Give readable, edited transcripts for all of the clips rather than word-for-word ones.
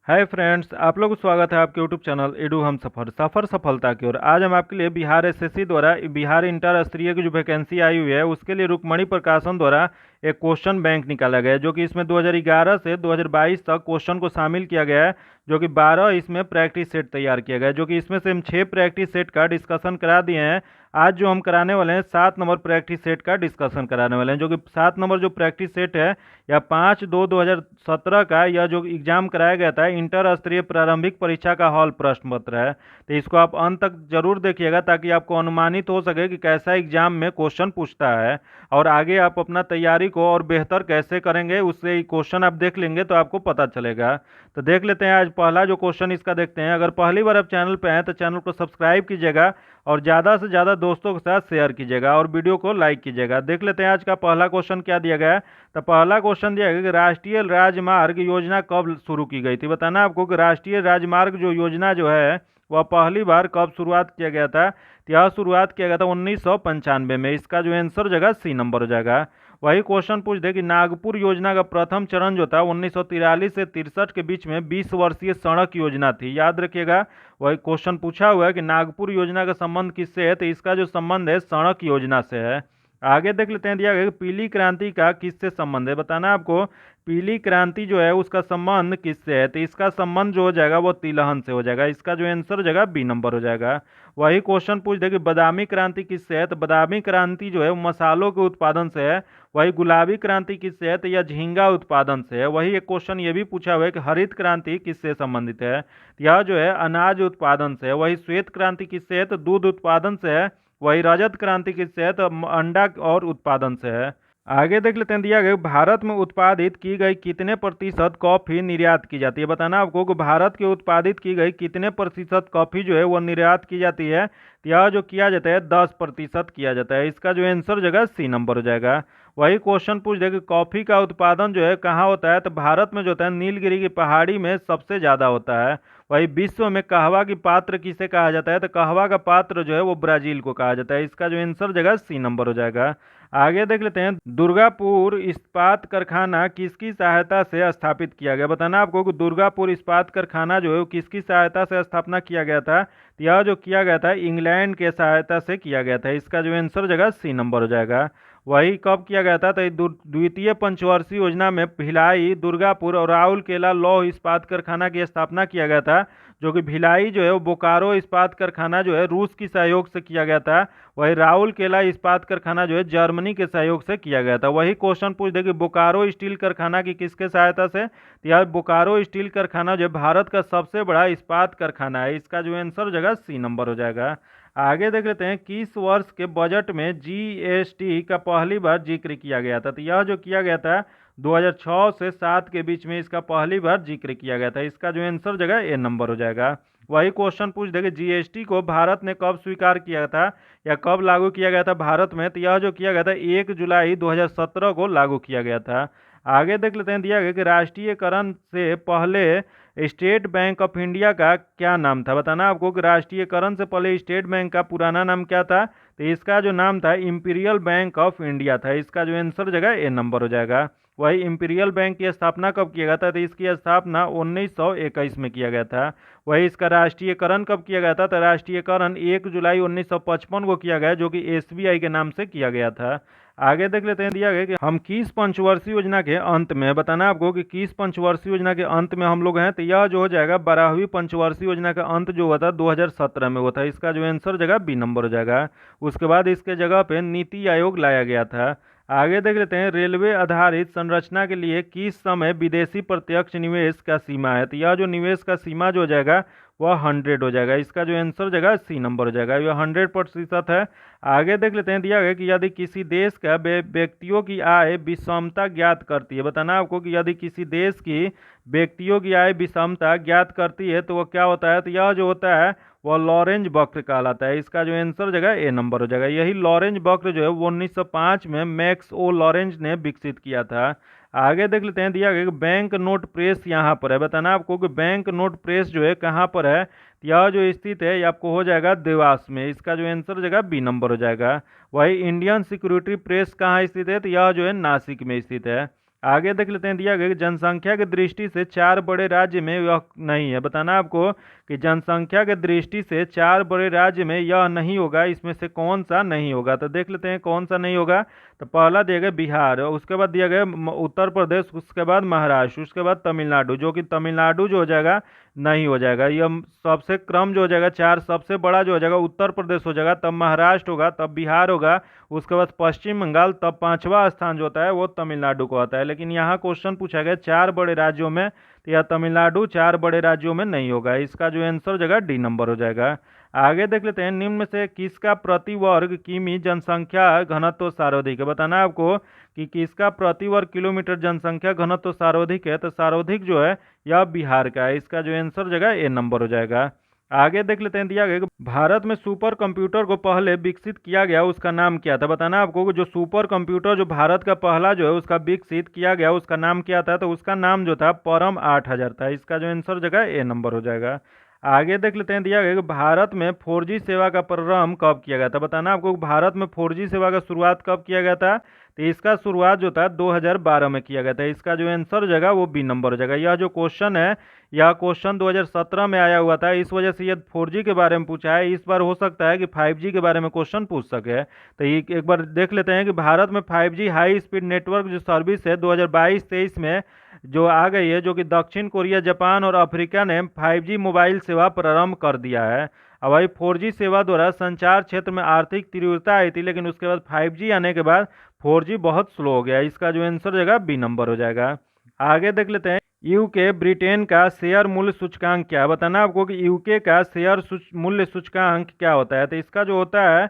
Hi friends, आप लोग को स्वागत है आपके यूट्यूब चैनल एडू हम सफ़र सफलता की ओर। आज हम आपके लिए बिहार एसएससी द्वारा बिहार इंटर स्तरीय की जो वैकेंसी आई हुई है उसके लिए रुक्मणी प्रकाशन द्वारा एक क्वेश्चन बैंक निकाला गया है, जो कि इसमें 2011 से 2022 तक क्वेश्चन को शामिल किया गया है, जो कि 12 इसमें प्रैक्टिस सेट तैयार किया गया है, जो कि इसमें से हम 6 प्रैक्टिस सेट का डिस्कशन करा दिए हैं। आज जो हम कराने वाले हैं 7 नंबर प्रैक्टिस सेट का डिस्कशन कराने वाले हैं, जो कि 7 नंबर जो प्रैक्टिस सेट है या 5/2/2017 का यह जो एग्जाम कराया गया था इंटर स्तरीय प्रारंभिक परीक्षा का हॉल प्रश्न पत्र है। तो इसको आप अंत तक जरूर देखिएगा ताकि आपको अनुमानित हो सके कि कैसा एग्जाम में क्वेश्चन पूछता है और आगे आप अपना तैयारी को और बेहतर कैसे करेंगे उससे क्वेश्चन आप देख लेंगे तो आपको पता चलेगा। तो देख लेते हैं आज पहला जो क्वेश्चन इसका देखते हैं। अगर पहली बार आप चैनल पे हैं तो चैनल को सब्सक्राइब कीजिएगा और ज़्यादा से ज़्यादा दोस्तों के साथ शेयर कीजिएगा और वीडियो को लाइक कीजिएगा। देख लेते हैं आज का पहला क्वेश्चन क्या दिया गया है। तो पहला क्वेश्चन दिया गया कि राष्ट्रीय राजमार्ग योजना कब शुरू की गई थी। बताना आपको कि राष्ट्रीय राजमार्ग जो योजना जो है वह पहली बार कब शुरुआत किया गया था। तो यह शुरुआत किया गया था 1995 में। इसका जो आंसर हो जाएगा सी नंबर हो जाएगा। वही क्वेश्चन पूछ दे कि नागपुर योजना का प्रथम चरण जो था 1943 से 63 के बीच में 20 वर्षीय सड़क योजना थी। याद रखिएगा, वही क्वेश्चन पूछा हुआ है कि नागपुर योजना का संबंध किससे है, तो इसका जो संबंध है सड़क योजना से है। आगे देख लेते हैं, दिया गया कि पीली क्रांति का किससे संबंध है। बताना आपको पीली क्रांति जो है उसका संबंध किससे है, तो इसका संबंध जो हो जाएगा वो तिलहन से हो जाएगा। इसका जो आंसर हो जाएगा बी नंबर हो जाएगा। वही क्वेश्चन पूछ दे कि बादामी क्रांति किससे है, तो बादामी क्रांति जो है वो मसालों के उत्पादन से है। वही गुलाबी क्रांति किससे है, तो यह झींगा उत्पादन से है। वही एक क्वेश्चन ये भी पूछा हुआ है कि हरित क्रांति किससे संबंधित है, तो यह जो है अनाज उत्पादन से है। वही श्वेत क्रांति किससे है, तो दूध उत्पादन से है। वही रजत क्रांति किससे है, तो अंडा और उत्पादन से है। आगे देख लेते हैं, दिया गया भारत में उत्पादित की गई कितने प्रतिशत कॉफी निर्यात की जाती है। बताना आपको कि भारत के उत्पादित की गई कितने प्रतिशत कॉफी जो है वो निर्यात की जाती है। तो यह जो किया जाता है 10% किया जाता है। इसका जो आंसर हो जाएगा सी नंबर हो जाएगा। वही क्वेश्चन पूछ दे कि कॉफी का उत्पादन जो है कहाँ होता है, तो भारत में जो होता है नीलगिरी की पहाड़ी में सबसे ज्यादा होता है। वही विश्व में कहवा की पात्र किसे कहा जाता है, तो कहवा का पात्र जो है वो ब्राजील को कहा जाता है। इसका जो आंसर जगह सी नंबर हो जाएगा। आगे देख लेते हैं, दुर्गापुर इस्पात कारखाना किसकी सहायता से स्थापित किया गया। बताना आपको कि दुर्गापुर इस्पात कारखाना जो है वो किसकी सहायता से स्थापना किया गया था। तो यह जो किया गया था इंग्लैंड के सहायता से किया गया था। इसका जो आंसर जगह सी नंबर हो जाएगा। वही कब किया गया था, तो द्वितीय पंचवर्षीय योजना में भिलाई, दुर्गापुर और राउरकेला लौह इस्पात कारखाना की स्थापना किया गया था। जो कि भिलाई जो है वो बोकारो इस्पात कारखाना जो है रूस की सहयोग से किया गया था। वही राउरकेला इस्पात कारखाना जो है जर्मनी के सहयोग से किया गया था। वही क्वेश्चन पूछ दे कि बोकारो स्टील कारखाना की किसके सहायता से, तो यह बोकारो स्टील कारखाना जो है भारत का सबसे बड़ा इस्पात कारखाना है। इसका जो आंसर जगह सी नंबर हो जाएगा। आगे देख लेते हैं, किस वर्ष के बजट में जीएसटी का पहली बार जिक्र किया गया था। तो यह जो किया गया था 2006 से 7 के बीच में इसका पहली बार जिक्र किया गया था। इसका जो आंसर जगह ए नंबर हो जाएगा। वही क्वेश्चन पूछ देंगे जीएसटी को भारत ने कब स्वीकार किया था या कब लागू किया गया था भारत में, तो यह जो किया गया था 1 जुलाई 2017 को लागू किया गया था। आगे देख लेते हैं, दिया गया कि राष्ट्रीयकरण से पहले स्टेट बैंक ऑफ इंडिया का क्या नाम था। बताना आपको कि राष्ट्रीयकरण से पहले स्टेट बैंक का पुराना नाम क्या था, तो इसका जो नाम था इंपीरियल बैंक ऑफ इंडिया था। इसका जो आंसर जगह ए नंबर हो जाएगा। वही इंपीरियल बैंक की स्थापना कब किया गया था, तो इसकी स्थापना 1921 में किया गया था। वही इसका राष्ट्रीयकरण कब किया गया था, तो राष्ट्रीयकरण 1 जुलाई 1955 को किया गया, जो कि एसबीआई के नाम से किया गया था। आगे देख लेते हैं, दिया गया कि हम किस पंचवर्षीय योजना के अंत में, बताना आपको कि किस पंचवर्षीय योजना के अंत में हम लोग हैं, तो यह जो हो जाएगा 12वीं पंचवर्षीय योजना का अंत जो हुआ था 2017 में हुआ था। इसका जो आंसर जगह बी नंबर हो जाएगा। उसके बाद इसके जगह पे नीति आयोग लाया गया था। आगे देख लेते हैं, रेलवे आधारित संरचना के लिए किस समय विदेशी प्रत्यक्ष निवेश का सीमा है, तो यह जो निवेश का सीमा जो हो जाएगा वह 100 हो जाएगा। इसका जो आंसर हो जाएगा सी नंबर हो जाएगा, यह 100% है। आगे देख लेते हैं, दिया गया कि यदि किसी देश का व्यक्तियों की आय विषमता ज्ञात करती है। बताना आपको कि यदि किसी देश की व्यक्तियों की आय विषमता ज्ञात करती है तो वह क्या होता है, तो यह जो होता है वह लॉरेंज वक्र कहलाता है। इसका जो आंसर जगह ए नंबर हो जाएगा। यही लॉरेंज वक्र जो है वो 1905 में मैक्स ओ लॉरेंज ने विकसित किया था। आगे देख लेते हैं, दिया गया कि बैंक नोट प्रेस यहाँ पर है। बताना आपको कि बैंक नोट प्रेस जो है कहाँ पर है, यह जो स्थित है ये आपको हो जाएगा देवास में। इसका जो आंसर हो जाएगा बी नंबर हो जाएगा। वही इंडियन सिक्योरिटी प्रेस कहाँ स्थित है, तो यह जो है नासिक में स्थित है। आगे देख लेते हैं, दिया गया कि जनसंख्या की दृष्टि से चार बड़े राज्य में यह नहीं है। बताना आपको कि जनसंख्या के दृष्टि से चार बड़े राज्य में यह नहीं होगा, इसमें से कौन सा नहीं होगा। तो देख लेते हैं कौन सा नहीं होगा। तो पहला दिया गया बिहार, उसके बाद दिया गया उत्तर प्रदेश, उसके बाद महाराष्ट्र, उसके बाद तमिलनाडु, जो कि तमिलनाडु जो हो जाएगा नहीं हो जाएगा। यह सबसे क्रम जो हो जाएगा, चार सबसे बड़ा जो हो जाएगा उत्तर प्रदेश हो जाएगा, तब महाराष्ट्र होगा, तब बिहार होगा, उसके बाद पश्चिम बंगाल, तब पांचवा स्थान जो होता है वो तमिलनाडु को आता है। लेकिन यहाँ क्वेश्चन पूछा गया चार बड़े राज्यों में, तो यह तमिलनाडु चार बड़े राज्यों में नहीं होगा। इसका जो आंसर हो जाएगा डी नंबर हो जाएगा। आगे देख लेते हैं, निम्न में से किसका प्रति वर्ग किमी जनसंख्या घनत्व सर्वाधिक है। बताना है आपको कि किसका प्रति वर्ग किलोमीटर जनसंख्या घनत्व सर्वाधिक है। तो सर्वाधिक जो है यह बिहार का है। इसका जो आंसर हो जाएगा ए नंबर हो जाएगा। आगे देख लेते हैं, दिया गया कि भारत में सुपर कंप्यूटर को पहले विकसित किया गया, उसका नाम क्या था। बताना आपको कि जो सुपर कंप्यूटर जो भारत का पहला जो है उसका विकसित किया गया, उसका नाम क्या था। तो उसका नाम जो था परम 8000 था। इसका जो आंसर हो जाएगा ए नंबर हो जाएगा। आगे देख लेते हैं, दिया गया कि भारत में 4G सेवा का प्रारंभ कब किया गया था। बताना आपको भारत में 4G सेवा का शुरुआत कब किया गया था। तो इसका शुरुआत जो था 2012 में किया गया था। इसका जो आंसर हो जाएगा वो बी नंबर हो जाएगा। यह जो क्वेश्चन है यह क्वेश्चन 2017 में आया हुआ था, इस वजह से यह 4G के बारे में पूछा है। इस बार हो सकता है कि 5G के बारे में क्वेश्चन पूछ सके। तो एक बार देख लेते हैं कि भारत में 5G हाई स्पीड नेटवर्क जो सर्विस है 2022-23 में जो आ गई है, जो कि दक्षिण कोरिया, जापान और अफ्रीका ने 5G मोबाइल सेवा प्रारंभ कर दिया है। अब भाई 4G सेवा द्वारा संचार क्षेत्र में आर्थिक तीव्रता आई थी, लेकिन उसके बाद 5G आने के बाद 4G बहुत स्लो हो गया। इसका जो आंसर हो जाएगा बी नंबर हो जाएगा। आगे देख लेते हैं, यूके ब्रिटेन का शेयर मूल्य सूचकांक क्या है। बताना आपको कि यूके का शेयर मूल्य सूचकांक क्या होता है। तो इसका जो होता है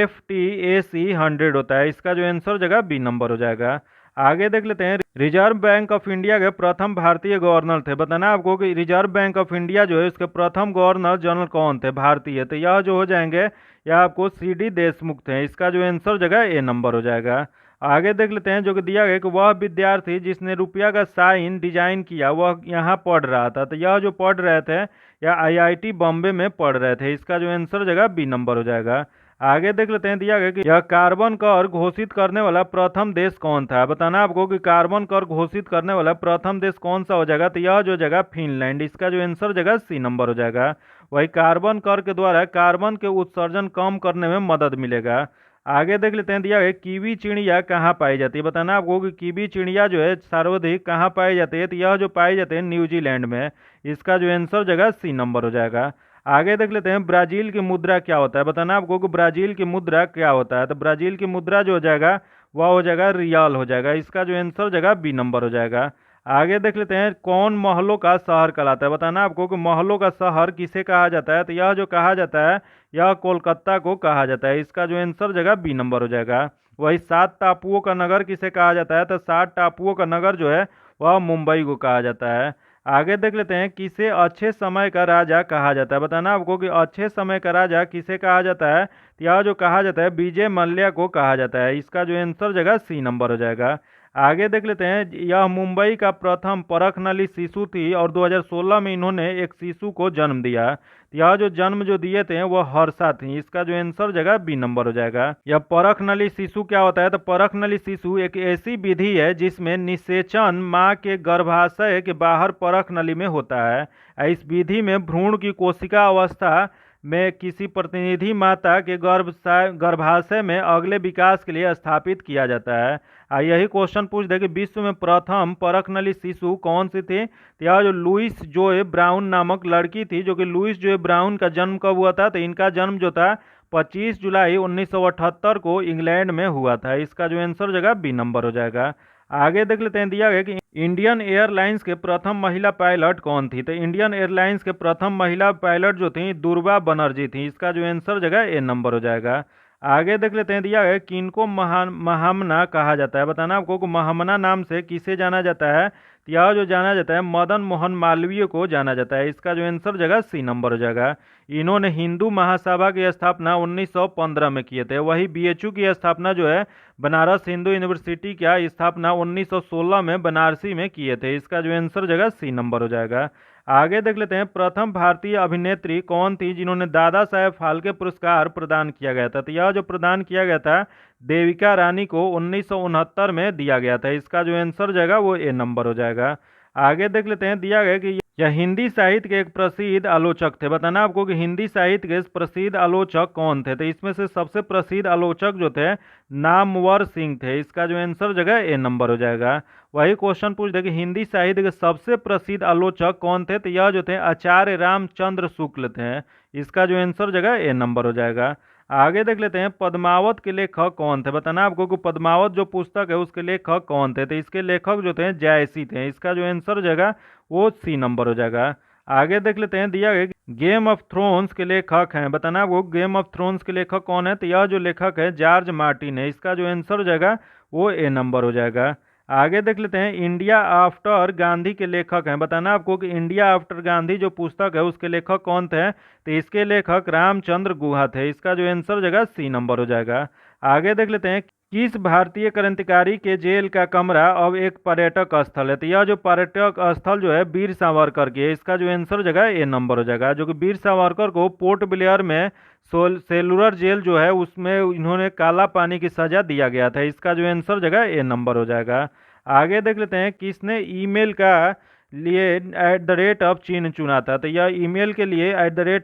FTSE 100 होता है। इसका जो आंसर हो जाएगा बी नंबर हो जाएगा। आगे देख लेते हैं, रिजर्व बैंक ऑफ इंडिया के प्रथम भारतीय गवर्नर थे। बताना आपको कि रिजर्व बैंक ऑफ इंडिया जो है उसके प्रथम गवर्नर जनरल कौन थे भारतीय। तो यह जो हो जाएंगे यह आपको CD देशमुख थे। इसका जो आंसर हो जाएगा ए नंबर हो जाएगा। आगे देख लेते हैं, जो कि दिया गया कि वह विद्यार्थी जिसने रुपया का साइन डिजाइन किया वह यहाँ पढ़ रहा था। तो यह जो पढ़ रहे थे यह IIT बॉम्बे में पढ़ रहे थे। इसका जो आंसर हो जाएगा बी नंबर हो जाएगा। आगे देख लेते हैं, दिया गया कि यह कार्बन कर घोषित करने वाला प्रथम देश कौन था। बताना आपको कि कार्बन कर घोषित करने वाला प्रथम देश कौन सा हो जाएगा। तो यह जो जगह फिनलैंड। इसका जो आंसर हो जाएगा सी नंबर हो जाएगा। वही कार्बन कर के द्वारा कार्बन के उत्सर्जन कम करने में मदद मिलेगा। आगे देख लेते हैं, दिया गया कीवी चिड़िया कहाँ पाई जाती है। बताना आपको कि कीवी चिड़िया जो है सर्वाधिक कहाँ पाई जाती है। तो यह जो पाई जाती है न्यूजीलैंड में। इसका जो आंसर हो जाएगा सी नंबर हो जाएगा। आगे देख लेते हैं, ब्राजील की मुद्रा क्या होता है। बताना आपको कि ब्राजील की मुद्रा क्या होता है। तो ब्राजील की मुद्रा जो हो जाएगा वह हो जाएगा रियाल हो जाएगा। इसका जो आंसर हो जाएगा बी नंबर हो जाएगा। आगे देख लेते हैं, कौन महलों का शहर कहलाता है। बताना आपको कि महलों का शहर किसे कहा जाता है। तो यह जो कहा जाता है यह कोलकाता को कहा जाता है। इसका जो आंसर हो जाएगा बी नंबर हो जाएगा। वही 7 टापुओं का नगर किसे कहा जाता है। तो 7 टापुओं का नगर जो है वह मुंबई को कहा जाता है। आगे देख लेते हैं, किसे अच्छे समय का राजा कहा जाता है। बताना आपको कि अच्छे समय का राजा किसे कहा जाता है। तो यह जो कहा जाता है विजय मल्ल्या को कहा जाता है। इसका जो आंसर हो जाएगा सी नंबर हो जाएगा। आगे देख लेते हैं, यह मुंबई का प्रथम परखनली शिशु थी और 2016 में इन्होंने एक शिशु को जन्म दिया। यह जो जन्म जो दिए थे वह हर्षा थी। इसका जो आंसर हो जाएगा बी नंबर हो जाएगा। यह परखनली शिशु क्या होता है। तो परखनली शिशु एक ऐसी विधि है जिसमें निषेचन माँ के गर्भाशय के बाहर परखनली में होता है। इस विधि में भ्रूण की कोशिका अवस्था में किसी प्रतिनिधि माता के गर्भाशय में अगले विकास के लिए स्थापित किया जाता है। यही क्वेश्चन पूछ दे कि विश्व में प्रथम परखनली शिशु कौन सी थी। तो यह जो लुइस जोए ब्राउन नामक लड़की थी, जो कि लुइस जोए ब्राउन का जन्म कब हुआ था। तो इनका जन्म जो था 25 जुलाई 1978 को इंग्लैंड में हुआ था। इसका जो आंसर हो जाएगा बी नंबर हो जाएगा। आगे देख लेते हैं, दिया गया कि इंडियन एयरलाइंस के प्रथम महिला पायलट कौन थी। तो इंडियन एयरलाइंस के प्रथम महिला पायलट जो थी दुर्गा बनर्जी थी। इसका जो आंसर जगह ए नंबर हो जाएगा। आगे देख लेते हैं, दिया गया किनको महामना कहा जाता है। बताना आपको कि महामना नाम से किसे जाना जाता है। तो यह जो जाना जाता है मदन मोहन मालवीय को जाना जाता है। इसका जो आंसर जगह सी नंबर हो जाएगा। इन्होंने हिंदू महासभा की स्थापना 1915 में किए थे। वही BHU की स्थापना जो है बनारस हिंदू यूनिवर्सिटी की स्थापना 1916 में बनारसी में किए थे। इसका जो आंसर जगह सी नंबर हो जाएगा। आगे देख लेते हैं, प्रथम भारतीय अभिनेत्री कौन थी जिन्होंने दादा साहेब फाल्के पुरस्कार प्रदान किया गया था। तो यह जो प्रदान किया गया था देविका रानी को 1969 में दिया गया था। इसका जो आंसर हो जाएगा वो ए नंबर हो जाएगा। आगे देख लेते हैं, दिया गया कि यह हिंदी साहित्य के एक प्रसिद्ध आलोचक थे। बताना आपको कि हिंदी साहित्य के प्रसिद्ध आलोचक कौन थे। तो इसमें से सबसे प्रसिद्ध आलोचक जो थे नामवर सिंह थे। इसका जो आंसर जगह ए नंबर हो जाएगा। वही क्वेश्चन पूछ दे कि हिंदी साहित्य के सबसे प्रसिद्ध आलोचक कौन थे। तो यह जो थे आचार्य रामचंद्र शुक्ल थे। इसका जो आंसर जगह ए नंबर हो जाएगा। आगे देख लेते हैं, पद्मावत के लेखक कौन थे। बताना आपको कि पद्मावत जो पुस्तक है उसके लेखक कौन थे। तो इसके लेखक जो थे जायसी थे। इसका जो आंसर हो जाएगा वो सी नंबर हो जाएगा। आगे देख लेते हैं, दिया गया गेम ऑफ थ्रोन्स के लेखक हैं। बताना आपको गेम ऑफ थ्रोन्स के लेखक कौन है। तो यह जो लेखक है जॉर्ज मार्टिन है। इसका जो आंसर हो जाएगा वो ए नंबर हो जाएगा। आगे देख लेते हैं, इंडिया आफ्टर गांधी के लेखक हैं। बताना आपको कि इंडिया आफ्टर गांधी जो पुस्तक है उसके लेखक कौन थे। तो इसके लेखक रामचंद्र गुहा थे। इसका जो आंसर हो जाएगा सी नंबर हो जाएगा। आगे देख लेते हैं, किस भारतीय क्रांतिकारी के जेल का कमरा अब एक पर्यटक स्थल है। तो यह जो पर्यटक स्थल जो है वीर सावरकर की है। इसका जो आंसर हो जाएगा ए नंबर हो जाएगा। जो कि वीर सावरकर को पोर्ट ब्लेयर में सेलुलर जेल जो है उसमें इन्होंने काला पानी की सजा दिया गया था। इसका जो आंसर जगह ए नंबर हो जाएगा। आगे देख लेते हैं, किसने ईमेल का लिए @चिन्ह चुना था। तो यह ईमेल के लिए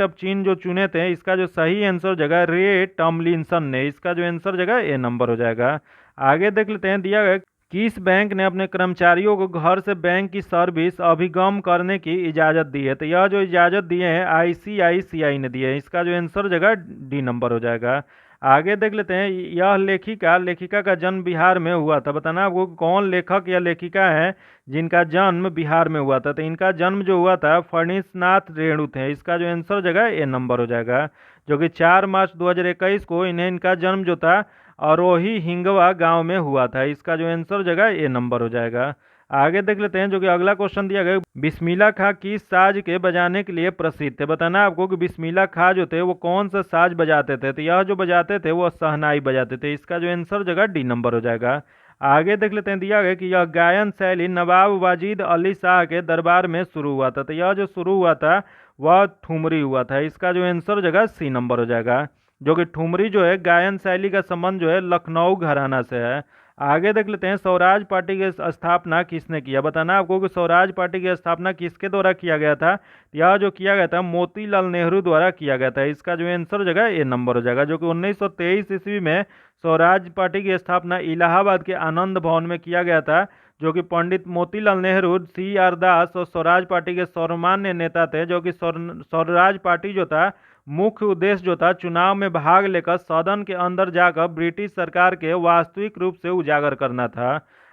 @चिन्ह जो चुने थे, इसका जो सही आंसर जगह रे टॉमलिंसन ने। इसका जो आंसर जगह ए नंबर हो जाएगा। आगे देख लेते हैं, दिया गया किस बैंक ने अपने कर्मचारियों को घर से बैंक की सर्विस अभिगम करने की इजाज़त दी है। तो यह जो इजाज़त दिए हैं ICICI ने दी है। इसका जो आंसर जगह डी नंबर हो जाएगा। आगे देख लेते हैं, यह लेखिका का जन्म बिहार में हुआ था। बताना आपको कौन लेखक या लेखिका है जिनका जन्म बिहार में हुआ था। तो इनका जन्म जो हुआ था फणीसनाथ रेणु थे। इसका जो आंसर जगह ए नंबर हो जाएगा। जो कि 4 मार्च 2021 को इनका जन्म जो था अरोही हिंगवा गांव में हुआ था। इसका जो आंसर जगह ए नंबर हो जाएगा। आगे देख लेते हैं, जो कि अगला क्वेश्चन दिया गया, बिस्मिल्लाह खां किस साज के बजाने के लिए प्रसिद्ध थे। बताना आपको कि बिस्मिल्लाह खां जो थे वो कौन सा साज बजाते थे। तो यह जो बजाते थे वो शहनाई बजाते थे। इसका जो आंसर जगह डी नंबर हो जाएगा। आगे देख लेते हैं, दिया गया कि यह गायन शैली नवाब वाजिद अली शाह के दरबार में शुरू हुआ था। तो यह जो शुरू हुआ था वह ठुमरी हुआ था। इसका जो आंसर जगह सी नंबर हो जाएगा। जो कि ठुमरी जो है गायन शैली का संबंध जो है लखनऊ घराना से है। आगे देख लेते हैं, स्वराज पार्टी की स्थापना किसने किया। बताना आपको कि स्वराज पार्टी की स्थापना किसके द्वारा किया गया था। यह जो किया गया था मोतीलाल नेहरू द्वारा किया गया था। इसका जो आंसर जगह ए नंबर हो जाएगा। जो कि 1923 ईस्वी में स्वराज पार्टी की स्थापना इलाहाबाद के आनंद भवन में किया गया था। जो कि पंडित मोतीलाल नेहरू, CR दास और स्वराज पार्टी के सर्वमान्य नेता थे। जो कि स्वराज पार्टी जो था मुख्य उद्देश्य जो था चुनाव में भाग लेकर सदन के अंदर जाकर ब्रिटिश सरकार के वास्तविक रूप से उजागर करना था।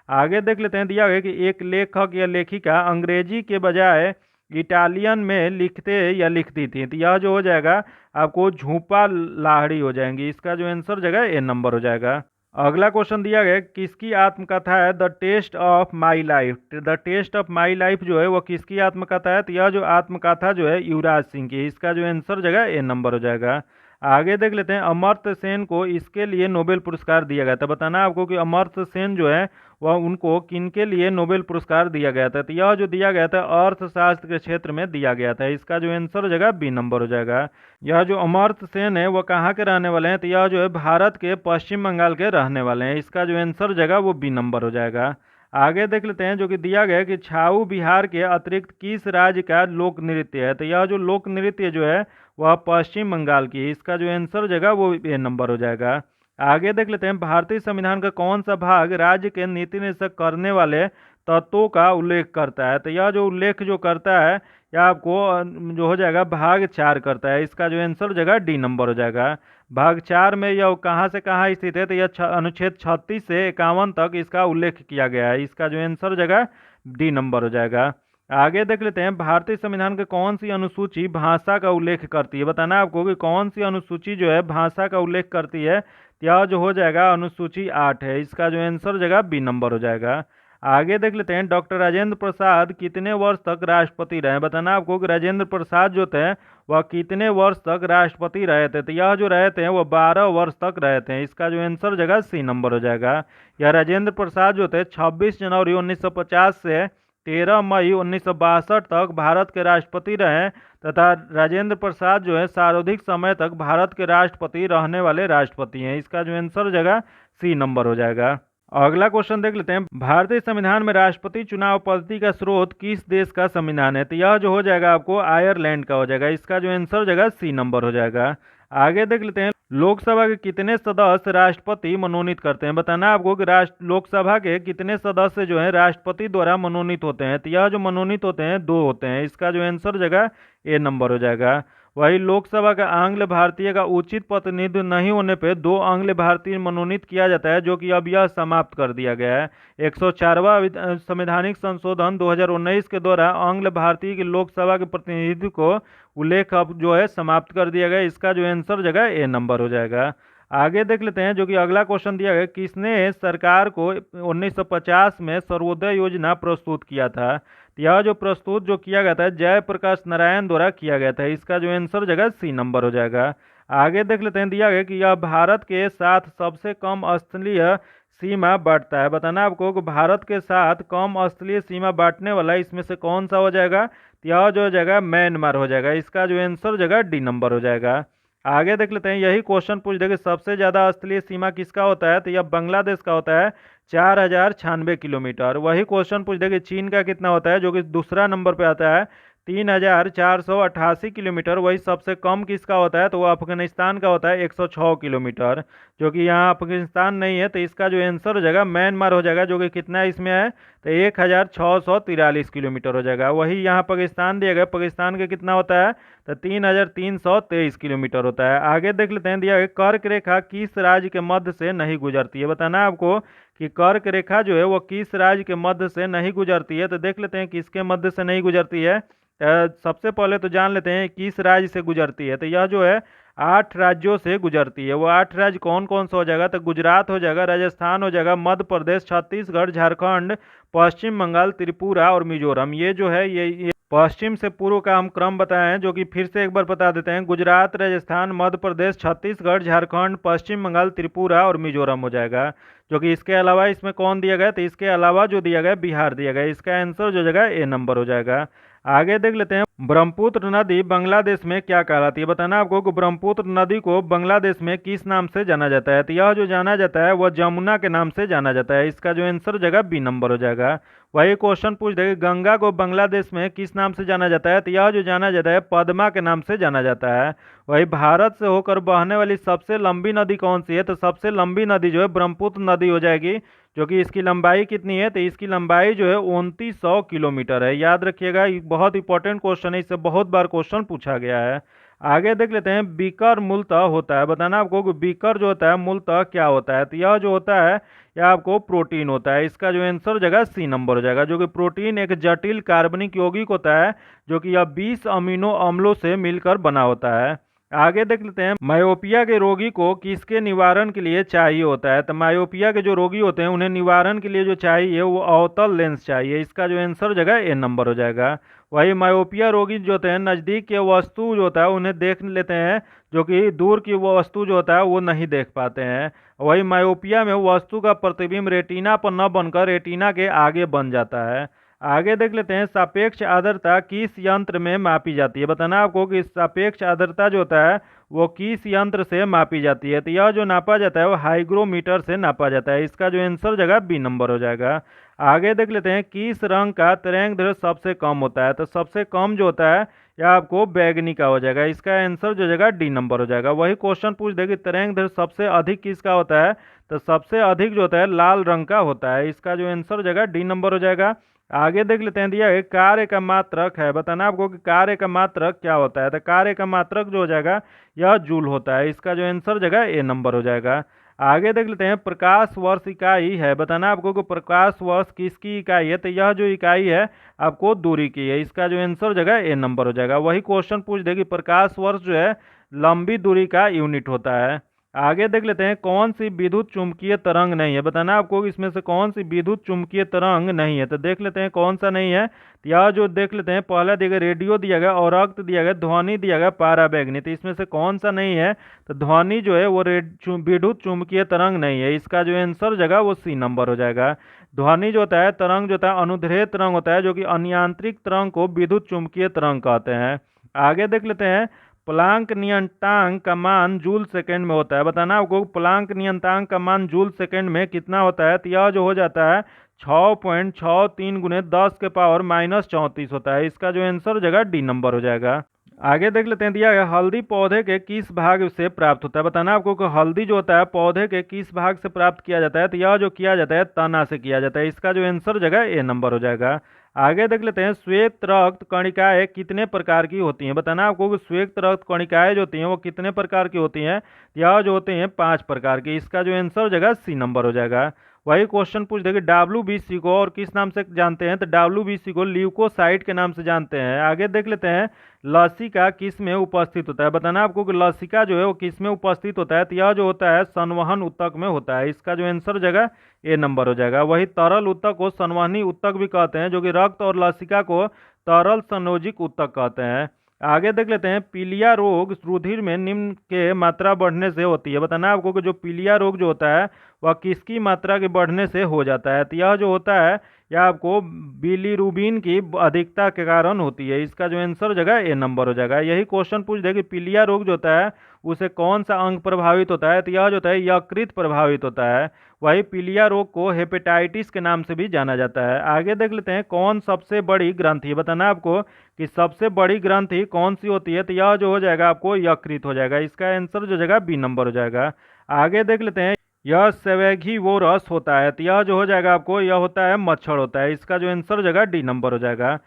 आगे देख लेते हैं, दिया गया कि एक लेखक या लेखिका अंग्रेजी के बजाय इटालियन में लिखते या लिखती थी। तो यह जो हो जाएगा आपको झूपा लाहिड़ी हो जाएंगी। इसका जो आंसर जगह ए नंबर हो जाएगा। अगला क्वेश्चन दिया गया, किसकी आत्मकथा है the test of my life. The test of my life जो है वो किसकी आत्मकथा है। तो यह जो आत्मकथा जो है युवराज सिंह की। इसका जो आंसर जगह ए नंबर हो जाएगा। आगे देख लेते हैं, अमर्त्य सेन को इसके लिए नोबेल पुरस्कार दिया गया था। बताना आपको कि अमर्त्य सेन जो है वह उनको किनके लिए नोबेल पुरस्कार दिया गया था। तो यह जो दिया गया था अर्थशास्त्र के क्षेत्र में दिया गया था। इसका जो आंसर जगह बी नंबर हो जाएगा। यह जो अमर्त्य सेन है वो कहाँ के रहने वाले हैं। तो यह जो है भारत के पश्चिम बंगाल के रहने वाले हैं। इसका जो आंसर जगह वो बी नंबर हो जाएगा। आगे देख लेते हैं, जो कि दिया गया है कि छाऊ बिहार के अतिरिक्त किस राज्य का लोक नृत्य है। तो यह जो लोक नृत्य जो है वह पश्चिम बंगाल की है। इसका जो आंसर जगह वो ए नंबर हो जाएगा। आगे देख लेते हैं, भारतीय संविधान का कौन सा भाग राज्य के नीति निर्देशक करने वाले तत्वों का उल्लेख करता है। तो यह जो उल्लेख जो करता है यह आपको जो हो जाएगा भाग 4 करता है। इसका जो आंसर जगह डी नंबर हो जाएगा। भाग 4 में यह कहाँ से कहाँ स्थित है। तो यह अनुच्छेद 36 से 51 तक इसका उल्लेख किया गया है। इसका जो आंसर जगह डी नंबर हो जाएगा। आगे देख लेते हैं, भारतीय संविधान की कौन सी अनुसूची भाषा का उल्लेख करती है। बताना आपको कि कौन सी अनुसूची जो है भाषा का उल्लेख करती है। यह जो हो जाएगा अनुसूची 8 है। इसका जो आंसर जगह बी नंबर हो जाएगा। आगे देख लेते हैं, डॉक्टर राजेंद्र प्रसाद कितने वर्ष तक राष्ट्रपति रहे। बताना आपको कि राजेंद्र प्रसाद जो थे वह कितने वर्ष तक राष्ट्रपति रहे थे। तो यह जो रहे थे वो 12 वर्ष तक रहे थे। इसका जो आंसर जगह सी नंबर हो जाएगा। यह राजेंद्र प्रसाद जो थे 26 जनवरी 1950 से 13 मई 1962 तक भारत के राष्ट्रपति रहे तथा राजेंद्र प्रसाद जो है सर्वाधिक समय तक भारत के राष्ट्रपति रहने वाले राष्ट्रपति हैं। इसका जो आंसर हो जाएगा सी नंबर हो जाएगा। अगला क्वेश्चन देख लेते हैं, भारतीय संविधान में राष्ट्रपति चुनाव पद्धति का स्रोत किस देश का संविधान है? तो यह जो हो जाएगा आपको आयरलैंड का हो जाएगा। इसका जो आंसर हो जाएगा सी नंबर हो जाएगा। आगे देख लेते हैं, लोकसभा के कितने सदस्य राष्ट्रपति मनोनीत करते हैं? बताना आपको कि लोकसभा के कितने सदस्य जो है राष्ट्रपति द्वारा मनोनीत होते हैं? तो यह जो मनोनीत होते हैं 2 होते हैं। इसका जो आंसर हो जाएगा ए नंबर हो जाएगा। वही लोकसभा का आंग्ल भारतीय का उचित प्रतिनिधित्व नहीं होने पर 2 आंग्ल भारतीय मनोनीत किया जाता है, जो कि अब यह समाप्त कर दिया गया है। 104वां संवैधानिक संशोधन 2019 के द्वारा आंग्ल भारतीय की लोकसभा के प्रतिनिधित्व को उल्लेख अब जो है समाप्त कर दिया गया। इसका जो आंसर जगह ए नंबर हो जाएगा। आगे देख लेते हैं, जो कि अगला क्वेश्चन दिया गया, किसने सरकार को 1950 में सर्वोदय योजना प्रस्तुत किया था? यह जो प्रस्तुत जो किया गया था जयप्रकाश नारायण द्वारा किया गया था। इसका जो आंसर जगह सी नंबर हो जाएगा। आगे देख लेते हैं, दिया गया कि यह भारत के साथ सबसे कम स्थलीय सीमा बांटता है। बताना आपको कि भारत के साथ कम स्थलीय सीमा बांटने वाला इसमें से कौन सा हो जाएगा? यह जो हो जाएगा म्यांमार हो जाएगा। इसका जो आंसर जगह डी नंबर हो जाएगा। आगे देख लेते हैं, यही क्वेश्चन पूछ देगा सबसे ज्यादा स्थलीय सीमा किसका होता है? तो यह बांग्लादेश का होता है 4096 किलोमीटर। वही क्वेश्चन पूछ देगा चीन का कितना होता है, जो कि दूसरा नंबर पे आता है 3488 किलोमीटर। वही सबसे कम किसका होता है? तो वो अफगानिस्तान का होता है 106 किलोमीटर, जो कि यहाँ अफगानिस्तान नहीं है। तो इसका जो आंसर हो जाएगा म्यांमार हो जाएगा, जो कि कितना इसमें है? तो 1643 किलोमीटर हो जाएगा। वही यहाँ पाकिस्तान दिया गया, पाकिस्तान का कितना होता है? तो 3323 किलोमीटर होता है। आगे देख लेते हैं, दिया गया कर्क रेखा किस राज्य के मध्य से नहीं गुजरती है? बताना आपको कि कर्क रेखा जो है वो किस राज्य के मध्य से नहीं गुजरती है। तो देख लेते हैं किसके मध्य से नहीं गुजरती है। सबसे पहले तो जान लेते हैं किस राज्य से गुजरती है। तो यह जो है 8 राज्यों से गुजरती है। वो 8 राज्य कौन कौन सा हो जाएगा? तो गुजरात हो जाएगा, राजस्थान हो जाएगा, मध्य प्रदेश, छत्तीसगढ़, झारखंड, पश्चिम बंगाल, त्रिपुरा और मिजोरम। ये जो है ये पश्चिम से पूर्व का हम क्रम बताए हैं, जो कि फिर से एक बार बता देते हैं। गुजरात, राजस्थान, मध्य प्रदेश, छत्तीसगढ़, झारखंड, पश्चिम बंगाल, त्रिपुरा और मिजोरम हो जाएगा। जो कि इसके अलावा इसमें कौन दिया गया? तो इसके अलावा जो दिया गया बिहार दिया गया। इसका आंसर जो जगह ए नंबर हो जाएगा। आगे देख लेते हैं, ब्रह्मपुत्र नदी बांग्लादेश में क्या कहलाती है? बताना आपको कि ब्रह्मपुत्र नदी को बांग्लादेश में किस नाम से जाना जाता है? तो यह जो जाना जाता है वह जमुना के नाम से जाना जाता है। इसका जो आंसर जगह बी नंबर हो जाएगा। वही क्वेश्चन पूछ देगा गंगा को बांग्लादेश में किस नाम से जाना जाता है? तो यह जो जाना जाता है पद्मा के नाम से जाना जाता है। वही भारत से होकर बहने वाली सबसे लंबी नदी कौन सी है? तो सबसे लंबी नदी जो है ब्रह्मपुत्र नदी हो जाएगी, जो कि इसकी लंबाई कितनी है? तो इसकी लंबाई जो है 2900 किलोमीटर है। याद रखिएगा, ये बहुत इंपॉर्टेंट क्वेश्चन है, इससे बहुत बार क्वेश्चन पूछा गया है। आगे देख लेते हैं, बीकर मूलतः होता है। बताना आपको कि बीकर जो होता है मूलतः क्या होता है? तो यह जो होता है यह आपको प्रोटीन होता है। इसका जो आंसर जगह सी नंबर हो जाएगा। जो कि प्रोटीन एक जटिल कार्बनिक यौगिक होता है, जो कि यह 20 अमीनो अम्लों से मिलकर बना होता है। आगे देख लेते हैं, मायोपिया के रोगी को किसके निवारण के लिए चाहिए होता है? तो मायोपिया के जो रोगी होते हैं उन्हें निवारण के लिए जो चाहिए वो अवतल लेंस चाहिए। इसका जो आंसर जगह ए नंबर हो जाएगा। वही मायोपिया रोगी जो होते हैं नज़दीक के वस्तु जो होता है उन्हें देख लेते हैं, जो कि दूर की वो वस्तु जो होता है वो नहीं देख पाते हैं। वही मायोपिया में वस्तु का प्रतिबिंब रेटिना पर न बनकर रेटिना के आगे बन जाता है। आगे देख लेते हैं, सापेक्ष आर्द्रता किस यंत्र में मापी जाती है? बताना आपको कि सापेक्ष आर्द्रता जो होता है वो किस यंत्र से मापी जाती है? तो यह जो नापा जाता है वो हाइग्रोमीटर से नापा जाता है। इसका जो आंसर जगह बी नंबर हो जाएगा। आगे देख लेते हैं, किस रंग का तरंगदैर्घ्य सबसे कम होता है? तो सबसे कम जो होता है यह आपको बैगनी का हो जाएगा। इसका आंसर जो जगह डी नंबर हो जाएगा। वही क्वेश्चन पूछ देगी तरंगदैर्घ्य सबसे अधिक किसका होता है? तो सबसे अधिक जो होता है लाल रंग का होता है। इसका जो आंसर जगह डी नंबर हो जाएगा। आगे देख लेते हैं, दिया है कार्य का मात्रक है। बताना आपको कि कार्य का मात्रक क्या होता है? तो कार्य का मात्रक जो हो जाएगा यह जूल होता है। इसका जो आंसर जगह ए नंबर हो जाएगा। आगे देख लेते हैं, प्रकाश वर्ष इकाई है। बताना आपको कि प्रकाश वर्ष किसकी इकाई है? तो यह जो इकाई है आपको दूरी की है। इसका जो आंसर जगह ए नंबर हो जाएगा। वही क्वेश्चन पूछ देगी प्रकाश वर्ष जो है लंबी दूरी का यूनिट होता है। आगे देख लेते हैं, कौन सी विद्युत चुंबकीय तरंग नहीं है? बताना आपको इसमें से कौन सी विद्युत चुंबकीय तरंग नहीं है। तो देख लेते हैं कौन सा नहीं है। तो यह जो देख लेते हैं, पहला दिया गया रेडियो दिया गया, और रक्त दिया गया, ध्वनि दिया गया, पाराबैंगनी। तो इसमें से कौन सा नहीं है? तो ध्वनि जो है वो विद्युत चुंबकीय तरंग नहीं है। इसका जो आंसर जगह वो सी नंबर हो जाएगा। ध्वनि जो होता है, तरंग जो होता है अनुदैर्ध्य तरंग होता है, जो कि अनियांत्रिक तरंग को विद्युत चुंबकीय तरंग कहते हैं। आगे देख लेते हैं, प्लांक नियतांक का मान जूल सेकंड में होता है। बताना आपको प्लांक नियतांक का मान जूल सेकंड में कितना होता है, तो यह जो हो जाता है 6.63 गुने 10⁻−34 होता है। इसका जो आंसर हो जाएगा डी नंबर हो जाएगा। आगे देख लेते हैं, दिया गया हल्दी पौधे के किस भाग से प्राप्त होता है। बताना आपको कि हल्दी जो होता है पौधे के किस भाग से प्राप्त किया जाता है, तो यह जो किया जाता है तना से किया जाता है। इसका जो आंसर हो जाएगा ए नंबर हो जाएगा। आगे देख लेते हैं, श्वेत रक्त कणिकाएं कितने प्रकार की होती हैं। बताना आपको कि श्वेत रक्त कणिकाएं जो होती हैं वो कितने प्रकार की होती हैं, यह जो होते हैं 5 प्रकार की। इसका जो आंसर हो जाएगा सी नंबर हो जाएगा। वही क्वेश्चन पूछ देंगे, WBC को और किस नाम से जानते हैं, तो WBC को ल्यूकोसाइट के नाम से जानते हैं। आगे देख लेते हैं, लसिका किस में उपस्थित होता है। बताना आपको कि लसिका जो है वो किस में उपस्थित होता है, तो यह जो होता है संवहन ऊतक में होता है। इसका जो आंसर हो जाएगा ए नंबर हो जाएगा। वही तरल ऊतक को संवहनी ऊतक भी कहते हैं, जो कि रक्त और लसिका को तरल संयोजिक ऊतक कहते हैं। आगे देख लेते हैं, पीलिया रोग रुधिर में निम्न के मात्रा बढ़ने से होती है। बताना आपको कि जो पीलिया रोग जो होता है वह किसकी मात्रा के बढ़ने से हो जाता है, तो यह जो होता है यह आपको बिलीरुबिन की अधिकता के कारण होती है। इसका जो आंसर हो जाएगा ए नंबर हो जाएगा। यही क्वेश्चन पूछ दे कि पीलिया रोग जो होता है उसे कौन सा अंग प्रभावित होता है, तो यह जो होता है यकृत प्रभावित होता है। वही पीलिया रोग को हेपेटाइटिस के नाम से भी जाना जाता है। आगे देख लेते हैं, कौन सबसे बड़ी ग्रंथि है। बताना आपको कि सबसे बड़ी ग्रंथि कौन सी होती है, तो यह जो हो जाएगा आपको यकृत हो जाएगा। इसका आंसर जो जाएगा बी नंबर हो जाएगा। आगे देख लेते हैं, यह सेवेघिवोरस होता है, तो यह जो हो जाएगा आपको यह होता है मच्छर होता है। इसका जो आंसर हो जाएगा डी नंबर हो जाएगा।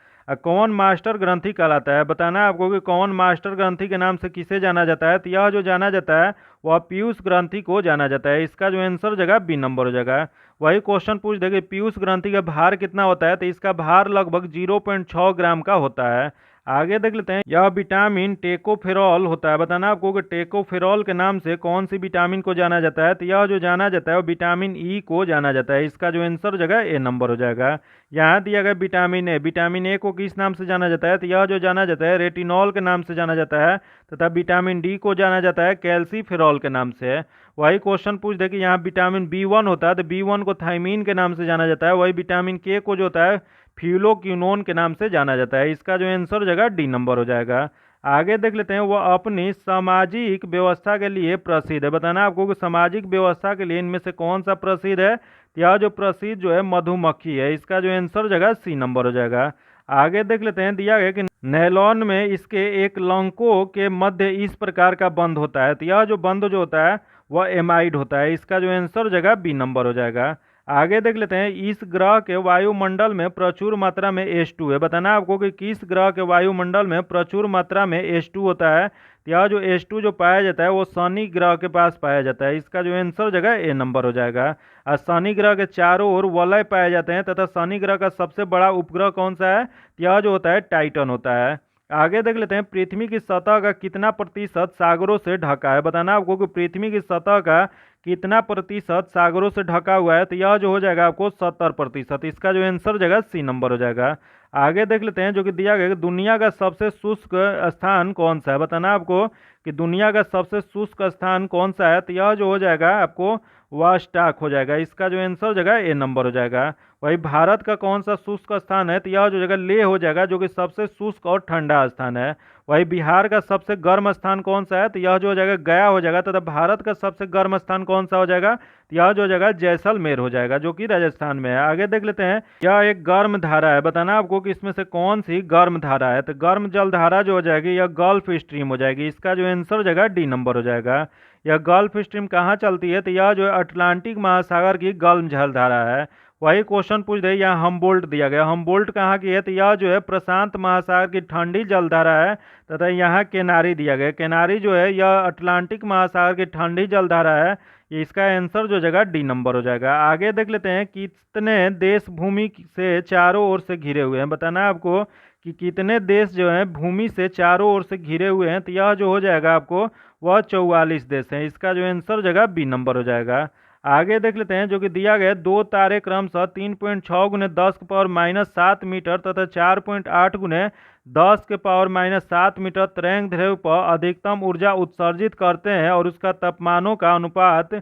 कौन मास्टर ग्रंथि कहलाता है। बताना आपको कि कौन मास्टर ग्रंथि के नाम से किसे जाना जाता है, तो यह जो जाना जाता है वह पीयूष ग्रंथि को जाना जाता है। इसका जो आंसर हो जाएगा बी नंबर हो जाएगा। वही क्वेश्चन पूछ देंगे, पीयूष ग्रंथि का भार कितना होता है, तो इसका भार लगभग 0.6 ग्राम का होता है। आगे देख लेते हैं, यह विटामिन टेकोफेरॉल होता है। बताना आपको कि टेकोफेरॉल के नाम से कौन सी विटामिन को जाना जाता है, तो यह जो जाना जाता है वो विटामिन ई को जाना जाता है। इसका जो आंसर हो जाएगा ए नंबर हो जाएगा। यहाँ दिया गया विटामिन ए, विटामिन ए को किस नाम से जाना जाता है, तो यह जो जाना जाता है रेटिनॉल के नाम से जाना जाता है, तथा विटामिन डी को जाना जाता है कैल्सीफेरॉल के नाम से। वही क्वेश्चन पूछ दे कि यहाँ विटामिन B1 होता है, तो B1 को थायमीन के नाम से जाना जाता है। वही विटामिन के को जो होता है फ्यूलोक्विनोन के नाम से जाना जाता है। इसका जो आंसर हो जाएगा डी नंबर हो जाएगा। आगे देख लेते हैं, वह अपनी सामाजिक व्यवस्था के लिए प्रसिद्ध है। बताना आपको कि सामाजिक व्यवस्था के लिए इनमें से कौन सा प्रसिद्ध है, यह जो प्रसिद्ध जो है मधुमक्खी है। इसका जो आंसर हो जाएगा सी नंबर हो जाएगा। आगे देख लेते हैं, दिया गया कि नैलॉन में इसके एक लंकों के मध्य इस प्रकार का बंध होता है, तो यह जो बंध जो होता है वह एमाइड होता है। इसका जो आंसर हो जाएगा बी नंबर हो जाएगा। आगे देख लेते हैं, इस ग्रह के वायुमंडल में प्रचुर मात्रा में H2 है। बताना आपको कि किस ग्रह के वायुमंडल में प्रचुर मात्रा में H2 होता है, तो यह जो H2 जो पाया जाता है वो शनि ग्रह के पास पाया जाता है। इसका जो आंसर हो जाएगा ए नंबर हो जाएगा। और शनि ग्रह के चारों ओर वलय पाए जाते हैं, तथा शनि ग्रह का सबसे बड़ा उपग्रह कौन सा है, तो यह जो होता है टाइटन होता है। आगे देख लेते हैं, पृथ्वी की सतह का कितना प्रतिशत सागरों से ढका है। बताना आपको कि पृथ्वी की सतह का कितना प्रतिशत सागरों से ढका हुआ है, तो यह जो हो जाएगा आपको 70%। इसका जो आंसर हो जाएगा सी नंबर हो जाएगा। आगे देख लेते हैं, जो कि दिया गया कि दुनिया का सबसे शुष्क स्थान कौन सा है। बताना आपको कि दुनिया का सबसे शुष्क स्थान कौन सा है, तो यह जो हो जाएगा आपको वास्टाक हो जाएगा। इसका जो आंसर हो जाएगा ए नंबर हो जाएगा। वही भारत का कौन सा शुष्क स्थान है, तो यह जो जगह लेह हो जाएगा, जो कि सबसे शुष्क और ठंडा स्थान है। वही बिहार का सबसे गर्म स्थान कौन सा है, तो यह जो हो जाएगा गया हो जाएगा। तथा भारत का सबसे गर्म स्थान कौन सा हो जाएगा, तो यह जो हो जाएगा जैसलमेर हो जाएगा, जो कि राजस्थान में है। आगे देख लेते हैं, यह एक गर्म धारा है। बताना आपको कि इसमें से कौन सी गर्म धारा है, तो गर्म जल धारा जो हो जाएगी यह गल्फ स्ट्रीम हो जाएगी। इसका जो आंसर हो जाएगा डी नंबर हो जाएगा। यह गल्फ स्ट्रीम कहाँ चलती है, तो यह जो है अटलांटिक महासागर की गर्म जल धारा है। वही क्वेश्चन पूछ दे, यहाँ हमबोल्ट दिया गया, हमबोल्ट कहाँ की है, तो यह जो है प्रशांत महासागर की ठंडी जलधारा है। तथा यहाँ केनारी दिया गया, केनारी जो है यह अटलांटिक महासागर की ठंडी जलधारा है। इसका आंसर जो जगह डी नंबर हो जाएगा। आगे देख लेते हैं, कितने देश भूमि से चारों ओर से घिरे हुए हैं। बताना आपको कि कितने देश जो हैं भूमि से चारों ओर से घिरे हुए हैं, तो यह जो हो जाएगा आपको वह 44 देश हैं। इसका जो आंसर हो जाएगा बी नंबर हो जाएगा। आगे देख लेते हैं, जो कि दिया गया दो तारे क्रमशः 3.6 गुने 10 के पावर -7 मीटर तथा 4.8 गुने 10 के पावर -7 मीटर तरंग दैर्ध्य पर अधिकतम ऊर्जा उत्सर्जित करते हैं, और उसका तापमानों का अनुपात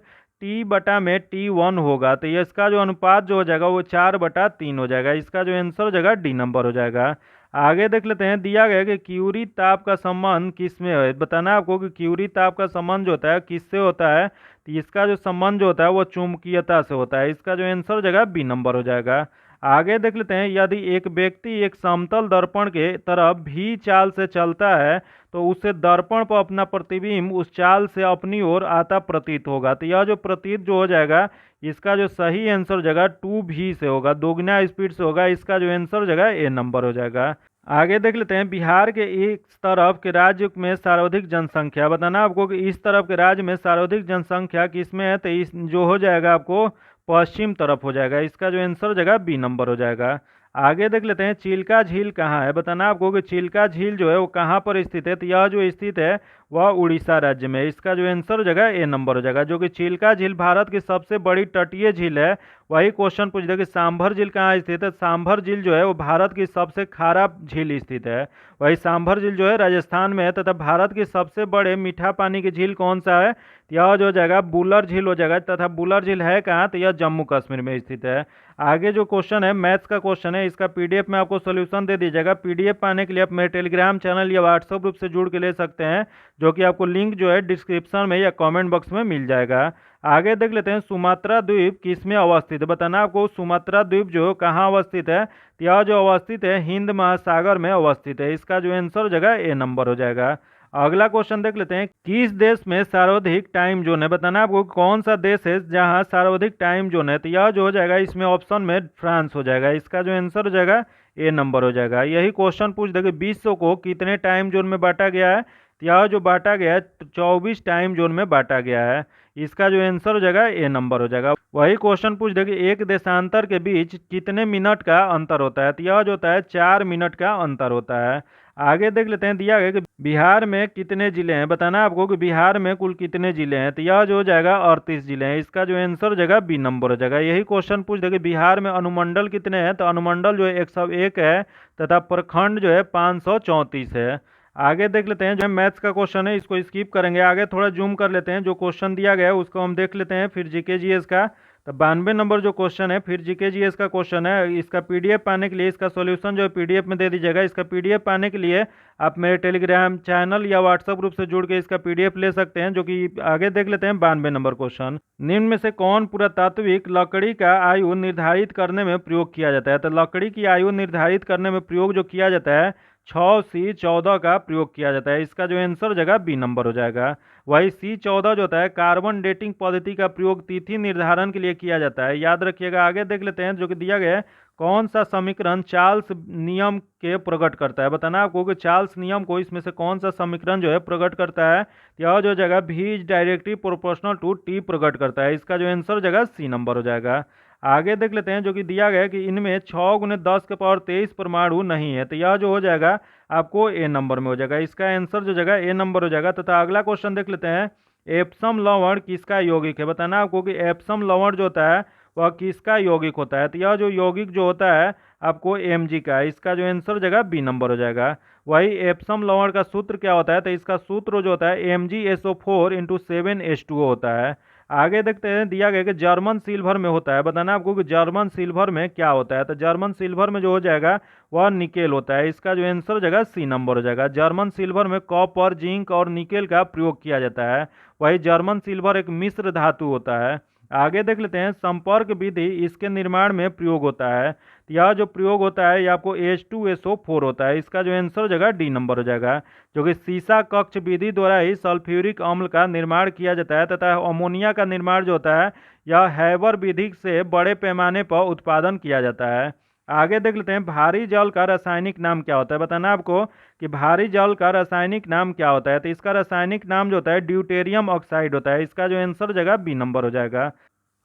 T/T1 होगा, तो ये इसका जो अनुपात जो हो जाएगा वो 4/3 हो जाएगा। इसका जो आंसर हो जाएगा डी नंबर हो जाएगा। आगे देख लेते हैं, दिया गया है कि क्यूरी ताप का संबंध किसमें है। बताना है आपको कि क्यूरी ताप का संबंध जो होता है किससे होता है, तो इसका जो संबंध जो होता है वो चुंबकीयता से होता है। इसका जो आंसर हो जाएगा बी नंबर हो जाएगा। आगे देख लेते हैं, यदि एक व्यक्ति एक समतल दर्पण के तरफ भी चाल से चलता है तो उसे दर्पण पर अपना प्रतिबिंब उस चाल से अपनी ओर आता प्रतीत होगा। तो यह जो प्रतीत जो हो जाएगा, इसका जो सही आंसर हो जाएगा 2v से होगा, दोगुना स्पीड से होगा। इसका जो आंसर हो जाएगा ए नंबर हो जाएगा। आगे देख लेते हैं, बिहार के इस तरफ के राज्य में सर्वाधिक जनसंख्या। बताना आपको कि इस तरफ के राज्य में सर्वाधिक जनसंख्या किसमें है, तो इस जो हो जाएगा आपको पश्चिम तरफ हो जाएगा। इसका जो आंसर हो जाएगा बी नंबर हो जाएगा। आगे देख लेते हैं, चिल्का झील कहाँ है। बताना आपको कि चिल्का झील जो है वो कहाँ पर स्थित है, तो यह जो स्थित है वह उड़ीसा राज्य में। इसका जो आंसर हो जाएगा ए नंबर हो जाएगा। जो कि चिल्का झील भारत की सबसे बड़ी तटीय झील है। वही क्वेश्चन पूछ दिया कि सांभर झील कहाँ स्थित है। सांभर झील जो है वो भारत की सबसे खारा झील स्थित है। वही सांभर झील जो है राजस्थान में है। तथा भारत की सबसे बड़े मीठा पानी की झील कौन सा है, यह जो हो जाएगा बुलर झील हो जाएगा। तथा बुलर झील है कहाँ, तो यह जम्मू कश्मीर में स्थित है। आगे जो क्वेश्चन है मैथ्स का क्वेश्चन है, इसका पीडीएफ में आपको सोल्यूशन दे दीजिएगा। पीडीएफ पाने के लिए आप मेरे टेलीग्राम चैनल या व्हाट्सएप ग्रुप से जुड़ के ले सकते हैं, जो कि आपको लिंक जो है डिस्क्रिप्शन में या कमेंट बॉक्स में मिल जाएगा। आगे देख लेते हैं, सुमात्रा द्वीप किसमें अवस्थित है। बताना आपको सुमात्रा द्वीप जो कहाँ अवस्थित है, तो यह जो अवस्थित है हिंद महासागर में अवस्थित है। इसका जो आंसर हो जाएगा ए नंबर हो जाएगा। अगला क्वेश्चन देख लेते हैं, किस देश में सर्वाधिक टाइम जोन है। बताना आपको कौन सा देश है जहां सर्वाधिक टाइम जोन है, तो यह जो हो जाएगा इसमें ऑप्शन में फ्रांस हो जाएगा। इसका जो आंसर हो जाएगा ए नंबर हो जाएगा। यही क्वेश्चन पूछ देगा विश्व को कितने टाइम जोन में बांटा गया है, तो यह जो बांटा गया है 24 टाइम जोन में बांटा गया है। इसका जो आंसर हो जाएगा ए नंबर हो जाएगा। वही क्वेश्चन पूछ देगा एक देशांतर के बीच कितने मिनट का अंतर होता है, तो यह जो होता है 4 मिनट का अंतर होता है। आगे देख लेते हैं, दिया गया कि बिहार में कितने जिले हैं। बताना आपको कि बिहार में कुल कितने जिले हैं, तो यह जो हो जाएगा 38 जिले हैं। इसका जो आंसर हो जाएगा बी नंबर हो जाएगा। यही क्वेश्चन पूछ देगा बिहार में अनुमंडल कितने हैं, तो अनुमंडल जो है 101 है तथा प्रखंड जो है 534 है। आगे देख लेते हैं, जो मैथ्स का क्वेश्चन है इसको स्किप करेंगे, आगे थोड़ा जूम कर लेते हैं। जो क्वेश्चन दिया गया है उसको हम देख लेते हैं। फिर जीके जीएस का तो 92 नंबर जो क्वेश्चन है, फिर जीके जीएस का क्वेश्चन है। इसका पीडीएफ पाने के लिए इसका सॉल्यूशन जो है पीडीएफ में दे दीजिएगा। इसका पीडीएफ पाने के लिए आप मेरे टेलीग्राम चैनल या व्हाट्सएप ग्रुप से जुड़ के इसका पीडीएफ ले सकते हैं। जो कि आगे देख लेते हैं 92 नंबर क्वेश्चन, निम्न में से कौन पुरातात्विक लकड़ी का आयु निर्धारित करने में प्रयोग किया जाता है। तो लकड़ी की आयु निर्धारित करने में प्रयोग जो किया जाता है 6C14 का प्रयोग किया जाता है। इसका जो आंसर हो जाएगा बी नंबर हो जाएगा। वही C14 जो होता है कार्बन डेटिंग पद्धति का प्रयोग तिथि निर्धारण के लिए किया जाता है, याद रखिएगा। आगे देख लेते हैं, जो कि दिया गया है कौन सा समीकरण चार्ल्स नियम के प्रकट करता है। बताना आपको कि चार्ल्स नियम को इसमें से कौन सा समीकरण जो है प्रकट करता है, यह जो जगह भी is directly proportional to T प्रकट करता है। इसका जो आंसर हो जाएगा सी नंबर हो जाएगा। आगे देख लेते हैं, जो कि दिया गया है कि इनमें 6×10⁻23 परमाणु नहीं है, तो यह जो हो जाएगा आपको ए नंबर में हो जाएगा। इसका आंसर जो जगह ए नंबर हो जाएगा। तथा अगला क्वेश्चन देख लेते हैं, एप्सम लवण किसका यौगिक है। बताना आपको कि एप्सम लवण जो होता है वह किसका यौगिक होता है, तो यह जो यौगिक जो होता है आपको Mg का। इसका जो आंसर हो जाएगा बी नंबर हो जाएगा। वही एप्सम लवण का सूत्र क्या होता है, तो इसका सूत्र जो होता है MgSO4 × 7H2O होता है। आगे देखते हैं, दिया गया कि जर्मन सिल्वर में होता है। बताना आपको कि जर्मन सिल्वर में क्या होता है, तो जर्मन सिल्वर में जो हो जाएगा वह निकेल होता है। इसका जो आंसर हो जाएगा सी नंबर हो जाएगा। जर्मन सिल्वर में कॉपर, जिंक और निकेल का प्रयोग किया जाता है। वही जर्मन सिल्वर एक मिश्र धातु होता है। आगे देख लेते हैं, संपर्क विधि इसके निर्माण में प्रयोग होता है। यह जो प्रयोग होता है यह आपको H2SO4 होता है। इसका जो आंसर हो जाएगा डी नंबर हो जाएगा। जो कि सीसा कक्ष विधि द्वारा ही सल्फ्यूरिक अम्ल का निर्माण किया जाता है। तथा अमोनिया का निर्माण जो होता है यह हैबर विधि से बड़े पैमाने पर उत्पादन किया जाता है। आगे देख लेते हैं, भारी जल का रासायनिक नाम क्या होता है। बताना आपको कि भारी जल का रासायनिक नाम क्या होता है, तो इसका रासायनिक नाम जो होता है ड्यूटेरियम ऑक्साइड होता है। इसका जो आंसर हो जाएगा बी नंबर हो जाएगा।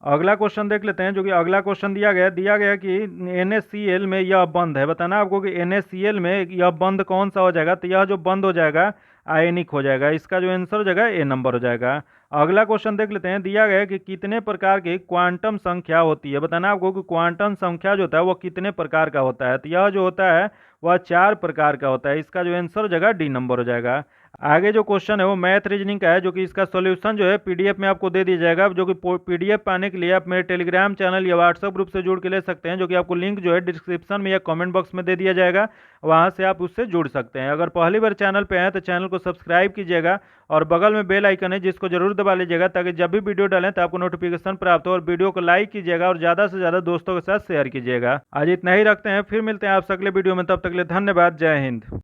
अगला क्वेश्चन देख लेते हैं, जो कि अगला क्वेश्चन दिया गया कि NaCl में यह बंध है। बताना आपको कि NaCl में यह बंध कौन सा हो जाएगा, तो यह जो बंध हो जाएगा आयनिक हो जाएगा। इसका जो आंसर हो जाएगा ए नंबर हो जाएगा। अगला क्वेश्चन देख लेते हैं, दिया गया है कि कितने प्रकार की क्वांटम संख्या होती है। बताना आपको कि क्वांटम संख्या जो होता है वो कितने प्रकार का होता है, तो यह जो होता है वह 4 प्रकार का होता है। इसका जो आंसर हो जाएगा डी नंबर हो जाएगा। आगे जो क्वेश्चन है वो मैथ रीजनिंग का है, जो कि इसका सॉल्यूशन जो है पीडीएफ में आपको दे दिया जाएगा, जो कि पीडीएफ पाने के लिए आप मेरे टेलीग्राम चैनल या व्हाट्सएप ग्रुप से जुड़ के ले सकते हैं, जो कि आपको लिंक जो है डिस्क्रिप्शन में या कमेंट बॉक्स में दे दिया जाएगा। वहां से आप उससे जुड़ सकते हैं। अगर पहली बार चैनल पे आए तो चैनल को सब्सक्राइब कीजिएगा और बगल में बेल आइकन है जिसको जरूर दबा लीजिएगा, ताकि जब भी वीडियो डालें तो आपको नोटिफिकेशन प्राप्त हो। और वीडियो को लाइक कीजिएगा और ज़्यादा से ज़्यादा दोस्तों के साथ शेयर कीजिएगा। आज इतना ही रखते हैं, फिर मिलते हैं आपसे अगले वीडियो में। तब तक के लिए धन्यवाद। जय हिंद।